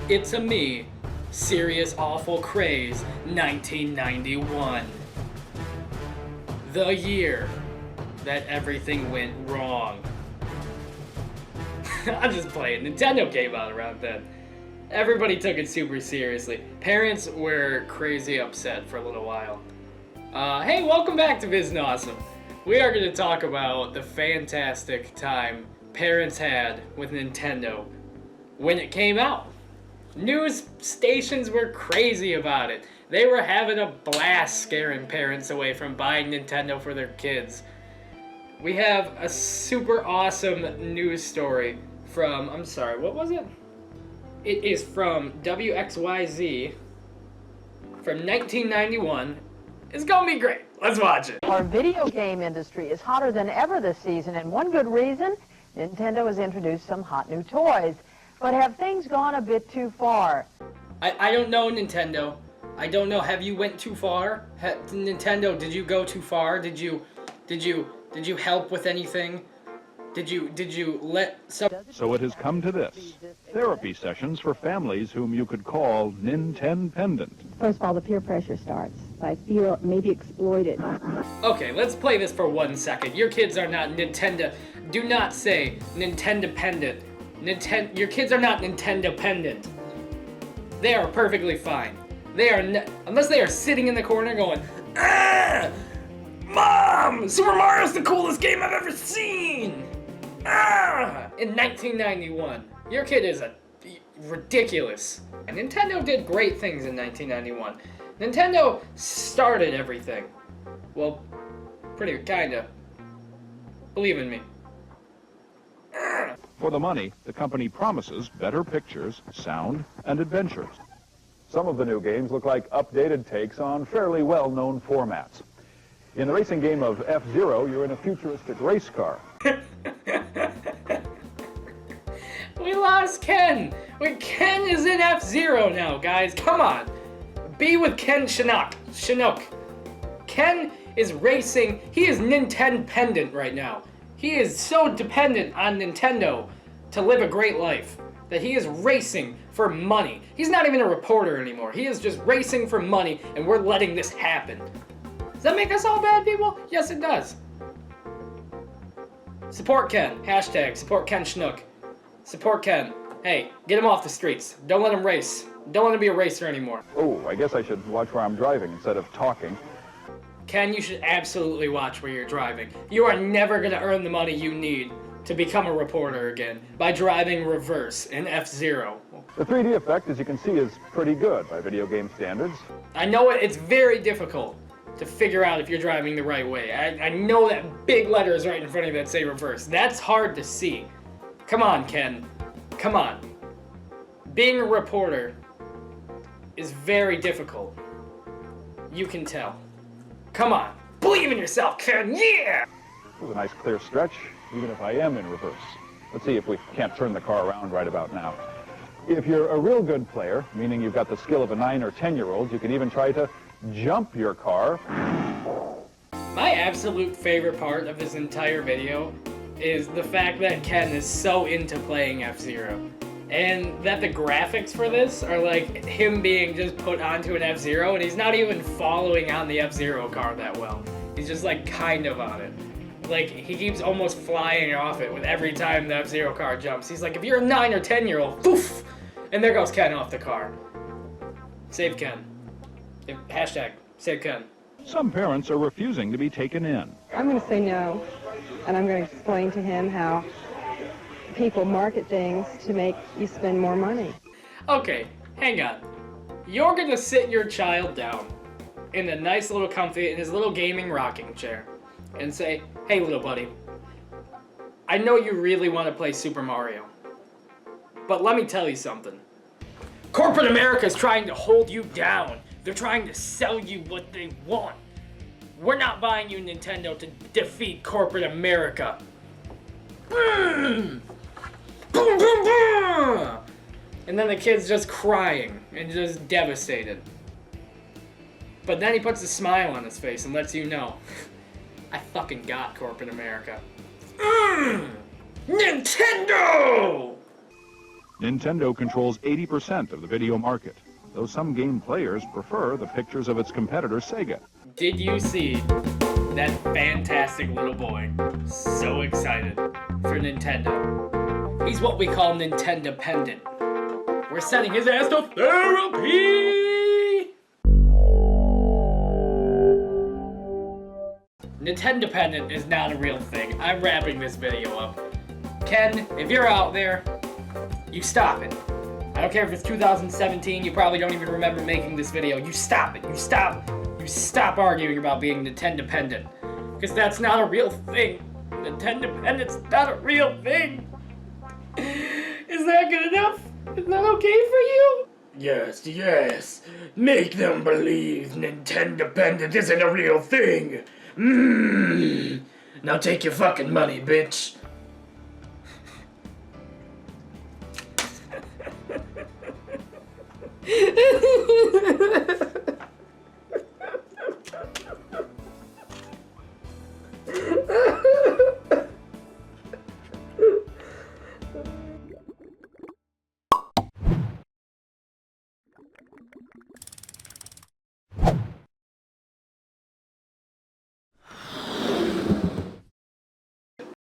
It's a me, Serious Awful Craze, 1991. The year that everything went wrong. I'm just playing. Nintendo came out around then. Everybody took it super seriously. Parents were crazy upset for a little while. Hey, welcome back to VISNAWesome. We are going to talk about the fantastic time parents had with Nintendo when it came out. News stations were crazy about it. They were having a blast scaring parents away from buying Nintendo for their kids. We have a super awesome news story from, I'm sorry, what was it? It is from WXYZ from 1991. It's gonna be great. Let's watch it. Our video game industry is hotter than ever this season, and one good reason, Nintendo has introduced some hot new toys. But have things gone a bit too far? I don't know, Nintendo. I don't know. Have you went too far? Nintendo, did you go too far? Did you help with anything? Did you let some... So it has come to this. Therapy sessions for families whom you could call Nintendependent. First of all, the peer pressure starts. I feel maybe exploited. Okay, let's play this for 1 second. Your kids are not Nintendo. Do not say Nintendependent. Your kids are not Nintendependent. They are perfectly fine. They are unless they are sitting in the corner going, "Ah, Mom, Super Mario's the coolest game I've ever seen." Ah, in 1991, your kid is ridiculous. And Nintendo did great things in 1991. Nintendo started everything. Well, pretty kinda. Believe in me. For the money, the company promises better pictures, sound, and adventures. Some of the new games look like updated takes on fairly well-known formats. In the racing game of F-Zero, you're in a futuristic race car. We lost Ken. Ken is in F-Zero now, guys. Come on. Be with Ken Chinook. Ken is racing. He is Nintendependent right now. He is so dependent on Nintendo to live a great life that he is racing for money. He's not even a reporter anymore. He is just racing for money, and we're letting this happen. Does that make us all bad people? Yes, it does. Support Ken. Hashtag support Ken Chinook. Support Ken. Hey, get him off the streets. Don't let him race. Don't let him be a racer anymore. Oh, I guess I should watch where I'm driving instead of talking. Ken, you should absolutely watch where you're driving. You are never going to earn the money you need to become a reporter again by driving reverse in F-Zero. The 3D effect, as you can see, is pretty good by video game standards. I know it's very difficult to figure out if you're driving the right way. I know that big letters right in front of you that say reverse. That's hard to see. Come on, Ken. Come on. Being a reporter is very difficult. You can tell. Come on. Believe in yourself, Ken. Yeah! It was a nice clear stretch, even if I am in reverse. Let's see if we can't turn the car around right about now. If you're a real good player, meaning you've got the skill of a 9 or 10-year-old, you can even try to jump your car. My absolute favorite part of this entire video is the fact that Ken is so into playing F-Zero. And that the graphics for this are like him being just put onto an F-Zero, and he's not even following on the F-Zero car that well. He's just like kind of on it. Like he keeps almost flying off it with every time the F-Zero car jumps. He's like, if you're a 9 or 10-year-old, poof! And there goes Ken off the car. Save Ken. Hashtag save Ken. Some parents are refusing to be taken in. I'm going to say no, and I'm going to explain to him how people market things to make you spend more money. Okay, hang on. You're gonna sit your child down in a nice little comfy, in his little gaming rocking chair, and say, hey little buddy, I know you really want to play Super Mario, but let me tell you something. Corporate America is trying to hold you down. They're trying to sell you what they want. We're not buying you Nintendo to defeat corporate America. Boom, boom, boom! And then the kid's just crying and just devastated. But then he puts a smile on his face and lets you know, I fucking got corporate America. Nintendo! Nintendo controls 80% of the video market, though some game players prefer the pictures of its competitor Sega. Did you see that fantastic little boy? So excited for Nintendo. He's what we call Nintendo-pendant. We're sending his ass to therapy! Nintendo-pendant is not a real thing. I'm wrapping this video up. Ken, if you're out there, you stop it. I don't care if it's 2017, you probably don't even remember making this video. You stop it. You stop arguing about being Nintendo-pendant. Because that's not a real thing. Nintendo-pendant's not a real thing. Is that good enough? Is that okay for you? Yes. Make them believe Nintendo-pendant isn't a real thing. Now take your fucking money, bitch.